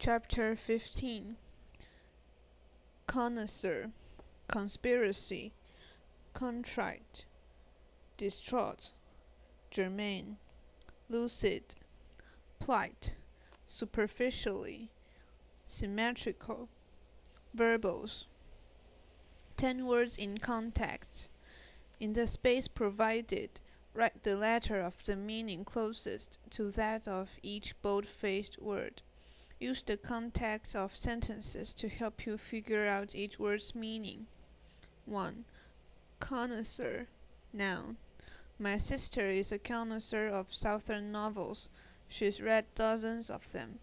Chapter 15. Connoisseur, conspiracy, contrite, distraught, germane, lucid, plight, superficially, symmetrical, verbose. 10 words in context. In the space provided, write the letter of the meaning closest to that of each bold-faced word. Use the context of sentences to help you figure out each word's meaning. 1. Connoisseur. Noun. My sister is a connoisseur of Southern novels. She's read dozens of them,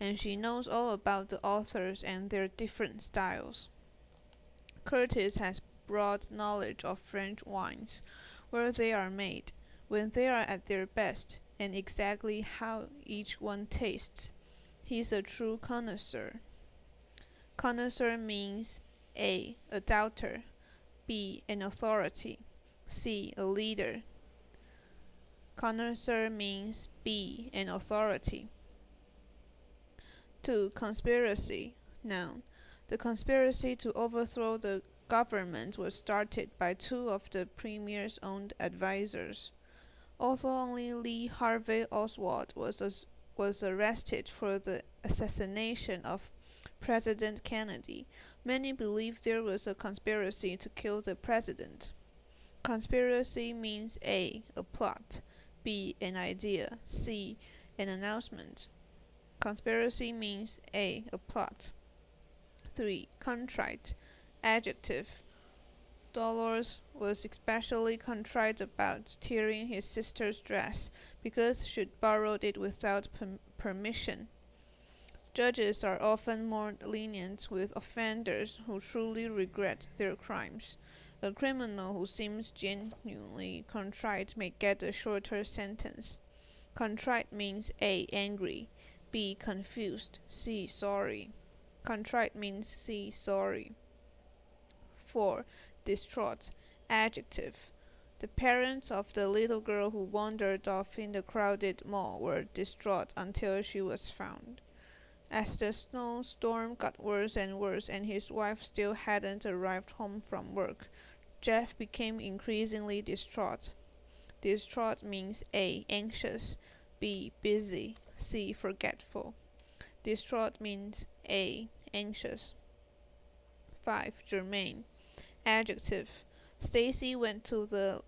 and she knows all about the authors and their different styles. Curtis has broad knowledge of French wines, where they are made, when they are at their best, and exactly how each one tastes. He's a true connoisseur. Connoisseur means A. A doubter, B. An authority, C. A leader. Connoisseur means B. An authority. 2. Conspiracy. Noun. The conspiracy to overthrow the government was started by 2 of the premier's own advisors. Although only Lee Harvey Oswald was arrested for the assassination of President Kennedy, many believe there was a conspiracy to kill the president. Conspiracy means A. A plot, B. An idea, C. An announcement. Conspiracy means A. A plot. 3. Contrite. Adjective. Dolores was especially contrite about tearing his sister's dress, because she'd borrowed it without permission. Judges are often more lenient with offenders who truly regret their crimes. A criminal who seems genuinely contrite may get a shorter sentence. Contrite means A. Angry, B. Confused, C. Sorry. Contrite means C. Sorry. 4. Distraught. Adjective. The parents of the little girl who wandered off in the crowded mall were distraught until she was found. As the snowstorm got worse and worse and his wife still hadn't arrived home from work, Jeff became increasingly distraught. Distraught means A. Anxious, B. Busy, C. Forgetful. Distraught means A. Anxious. 5. Germane. Adjective. Stacy went to the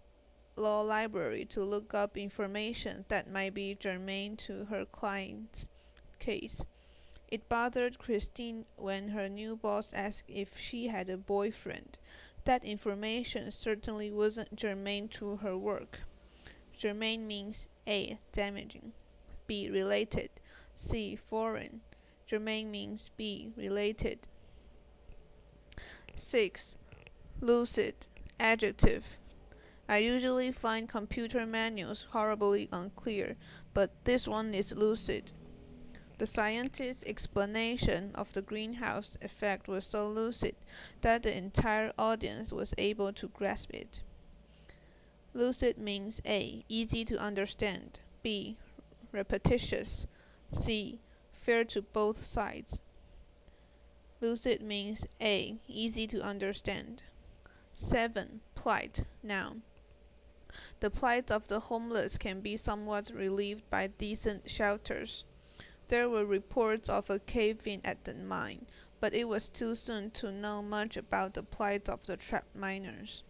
law library to look up information that might be germane to her client's case. It bothered Christine when her new boss asked if she had a boyfriend. That information certainly wasn't germane to her work. Germane means A. Damaging, B. Related, C. Foreign. Germane means B. Related. 6. Lucid. Adjective. I usually find computer manuals horribly unclear, but this one is lucid. The scientist's explanation of the greenhouse effect was so lucid that the entire audience was able to grasp it. Lucid means A. Easy to understand, B. Repetitious, C. Fair to both sides. Lucid means A. Easy to understand. 7. Plight. Noun. The plight of the homeless can be somewhat relieved by decent shelters. There were reports of a cave-in at the mine, but it was too soon to know much about the plight of the trapped miners.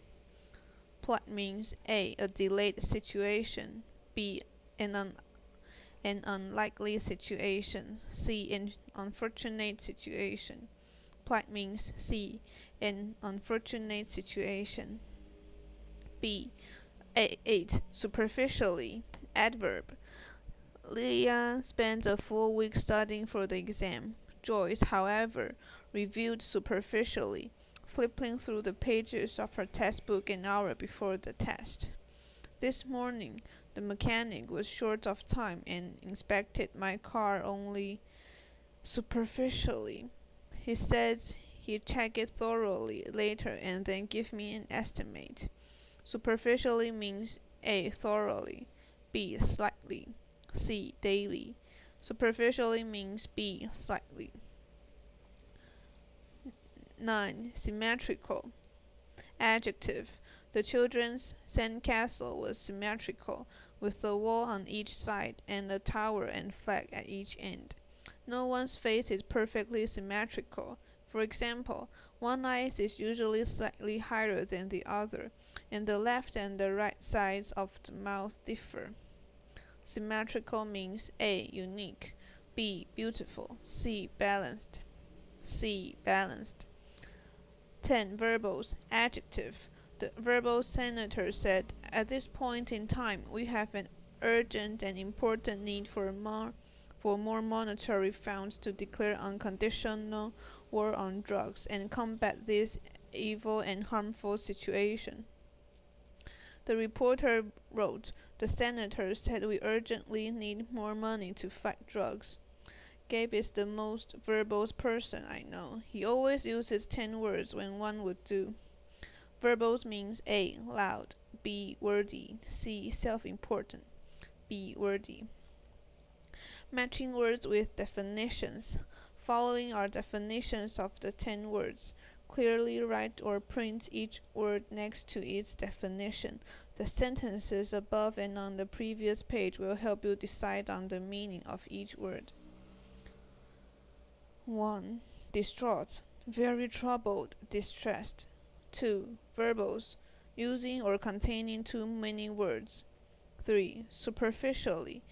Plight means A. A delayed situation, B. An unlikely situation, C. An unfortunate situation. Plight means C. An unfortunate situation. B. 8. Superficially. Adverb. Leah spent a full week studying for the exam. Joyce, however, reviewed superficially, flipping through the pages of her textbook an hour before the test. This morning, the mechanic was short of time and inspected my car only superficially. He said he'd check it thoroughly later and then give me an estimate. Superficially means A. Thoroughly, B. Slightly, C. Daily. Superficially means B, slightly. 9. Symmetrical. Adjective. The children's sandcastle was symmetrical, with a wall on each side and a tower and flag at each end. No one's face is perfectly symmetrical. For example, one eye is usually slightly higher than the other, and the left and the right sides of the mouth differ. Symmetrical means A. Unique, B. Beautiful, C. Balanced. 10. Verbals. Adjective. The verbal senator said, "At this point in time, we have an urgent and important need for more monetary funds to declare unconditional war on drugs and combat this evil and harmful situation." The reporter wrote, "The senator said we urgently need more money to fight drugs." Gabe is the most verbose person I know. He always uses 10 words when one would do. Verbose means A. Loud, B. Wordy, C. Self-important, B. Wordy. Matching words with definitions. Following are definitions of the 10 words. Clearly write or print each word next to its definition. The sentences above and on the previous page will help you decide on the meaning of each word. 1. Distraught, very troubled, distressed. 2. Verbose, using or containing too many words. 3. Superficially,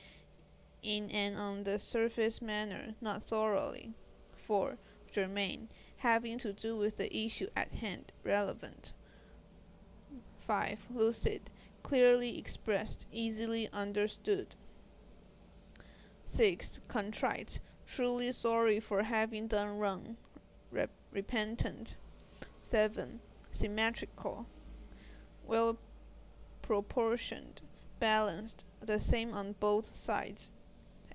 in an on-the-surface manner, not thoroughly. 4. Germane, having to do with the issue at hand, relevant. 5. Lucid, clearly expressed, easily understood. 6. Contrite, truly sorry for having done wrong, repentant. 7. Symmetrical, well proportioned, balanced, the same on both sides.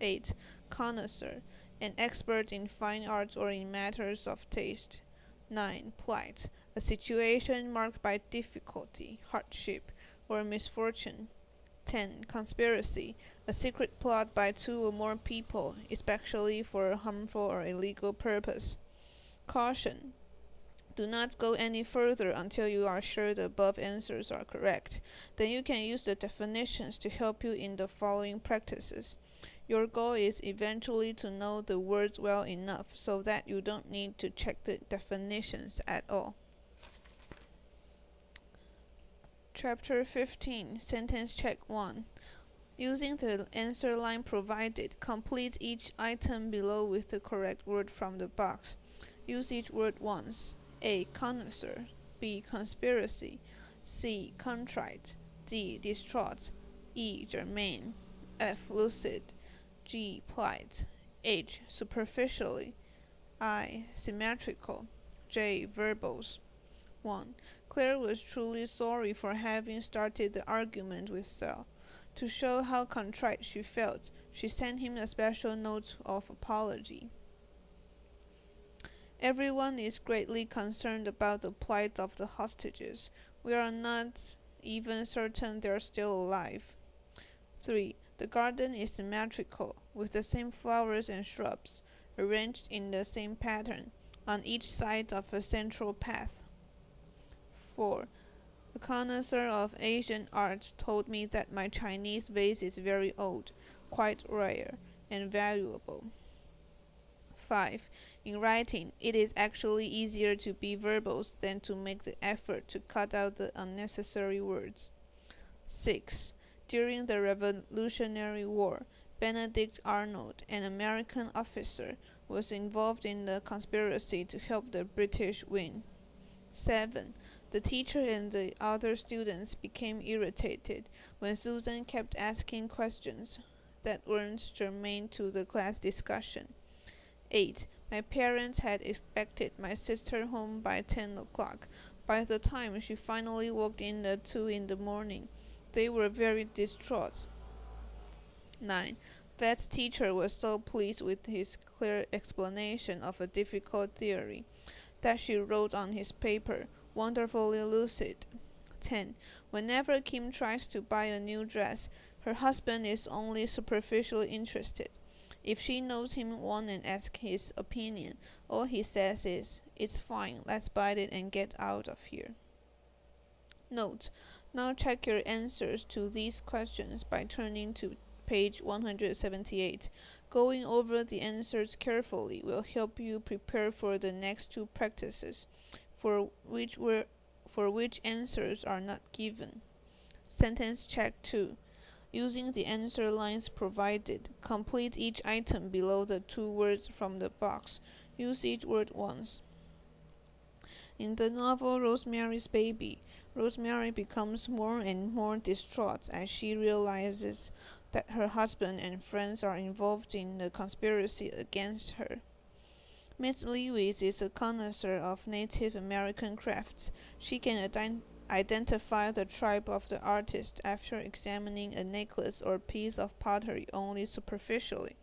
8. Connoisseur, an expert in fine arts or in matters of taste. 9. Plight, a situation marked by difficulty, hardship, or misfortune. 10. Conspiracy, a secret plot by 2 or more people, especially for a harmful or illegal purpose. Caution. Do not go any further until you are sure the above answers are correct. Then you can use the definitions to help you in the following practices. Your goal is eventually to know the words well enough so that you don't need to check the definitions at all. Chapter 15, Sentence Check 1. Using the answer line provided, complete each item below with the correct word from the box. Use each word once. A. Connoisseur, B. Conspiracy, C. Contrite, D. Distraught, E. Germane, F. Lucid, G. Plight, H. Superficially, I. Symmetrical, J. Verbose. 1. Claire was truly sorry for having started the argument with Sal. To show how contrite she felt, she sent him a special note of apology. Everyone is greatly concerned about the plight of the hostages. We are not even certain they are still alive. 3. The garden is symmetrical, with the same flowers and shrubs, arranged in the same pattern, on each side of a central path. 4. A connoisseur of Asian art told me that my Chinese vase is very old, quite rare, and valuable. 5. In writing, it is actually easier to be verbose than to make the effort to cut out the unnecessary words. 6. During the Revolutionary War, Benedict Arnold, an American officer, was involved in the conspiracy to help the British win. 7. The teacher and the other students became irritated when Susan kept asking questions that weren't germane to the class discussion. 8. My parents had expected my sister home by 10 o'clock. By the time she finally walked in at 2 in the morning, they were very distraught. 9. Vet's teacher was so pleased with his clear explanation of a difficult theory that she wrote on his paper, "Wonderfully lucid." 10. Whenever Kim tries to buy a new dress, her husband is only superficially interested. If she knows him one and asks his opinion, all he says is, "It's fine, let's bite it and get out of here." Note: now check your answers to these questions by turning to page 178. Going over the answers carefully will help you prepare for the next two practices, for which answers are not given. Sentence check 2. Using the answer lines provided, complete each item below the two words from the box. Use each word once. In the novel Rosemary's Baby, Rosemary becomes more and more distraught as she realizes that her husband and friends are involved in the conspiracy against her. Miss Lewis is a connoisseur of Native American crafts. She can identify the tribe of the artist after examining a necklace or piece of pottery only superficially.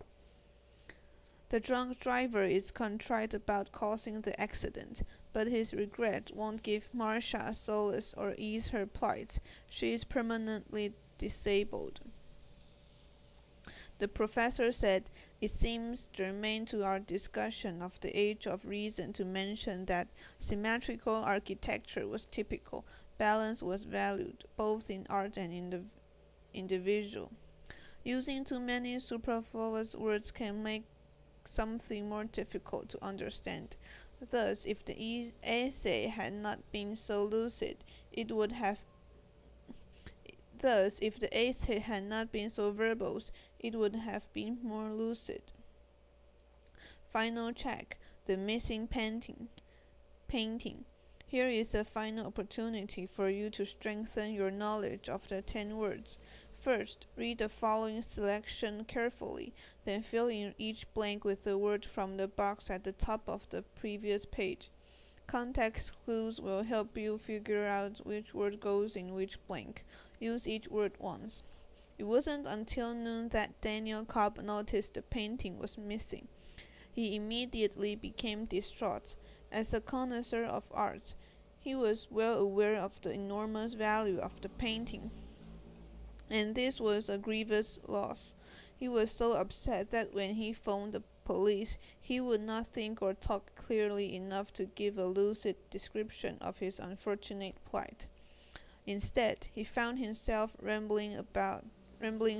The drunk driver is contrite about causing the accident, but his regret won't give Marcia solace or ease her plight. She is permanently disabled. The professor said, "It seems germane to our discussion of the age of reason to mention that symmetrical architecture was typical. Balance was valued, both in art and in the individual. Using too many superfluous words can make something more difficult to understand. Thus, if the essay had not been so lucid, it would have Thus, if the essay had not been so verbose, it would have been more lucid." Final check: the missing painting. Here is a final opportunity for you to strengthen your knowledge of the 10 words. First, read the following selection carefully, then fill in each blank with the word from the box at the top of the previous page. Context clues will help you figure out which word goes in which blank. Use each word once. It wasn't until noon that Daniel Cobb noticed the painting was missing. He immediately became distraught. As a connoisseur of art, he was well aware of the enormous value of the painting, and this was a grievous loss. He was so upset that when he phoned the police, he would not think or talk clearly enough to give a lucid description of his unfortunate plight. Instead, he found himself rambling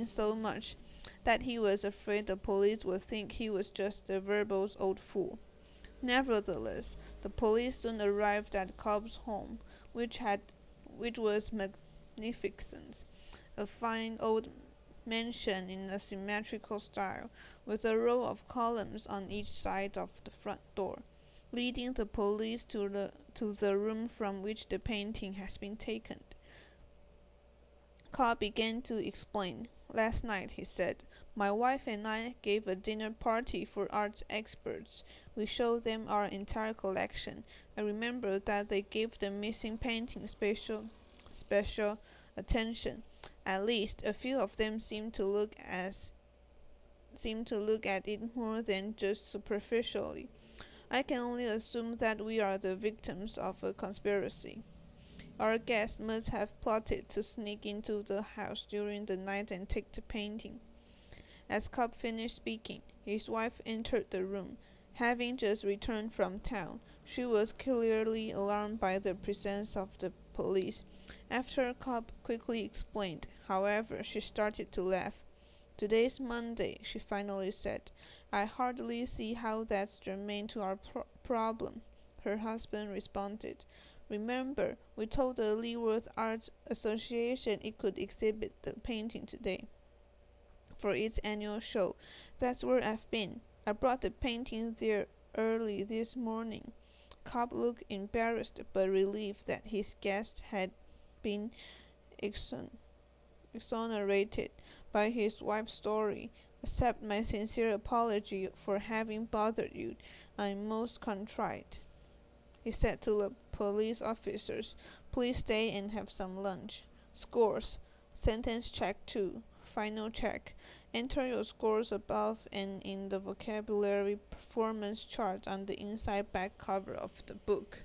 so much that he was afraid the police would think he was just a verbose old fool. Nevertheless, the police soon arrived at Cobb's home, which was magnificent, a fine old mansion in a symmetrical style, with a row of columns on each side of the front door, leading the police to the room from which the painting has been taken. Cobb began to explain. "Last night," he said, "my wife and I gave a dinner party for art experts. We showed them our entire collection. I remember that they gave the missing painting special attention. At least, a few of them seemed to look at it more than just superficially. I can only assume that we are the victims of a conspiracy. Our guest must have plotted to sneak into the house during the night and take the painting." As Cobb finished speaking, his wife entered the room. Having just returned from town, she was clearly alarmed by the presence of the police. After Cobb quickly explained, however, she started to laugh. "Today's Monday," she finally said. "I hardly see how that's germane to our problem," her husband responded. "Remember, we told the Leavenworth Art Association it could exhibit the painting today for its annual show. That's where I've been. I brought the painting there early this morning." Cobb looked embarrassed but relieved that his guest had been exonerated by his wife's story. "Accept my sincere apology for having bothered you. I'm most contrite," he said to the police officers. "Please stay and have some lunch." Scores. Sentence check 2. Final check. Enter your scores above and in the vocabulary performance chart on the inside back cover of the book.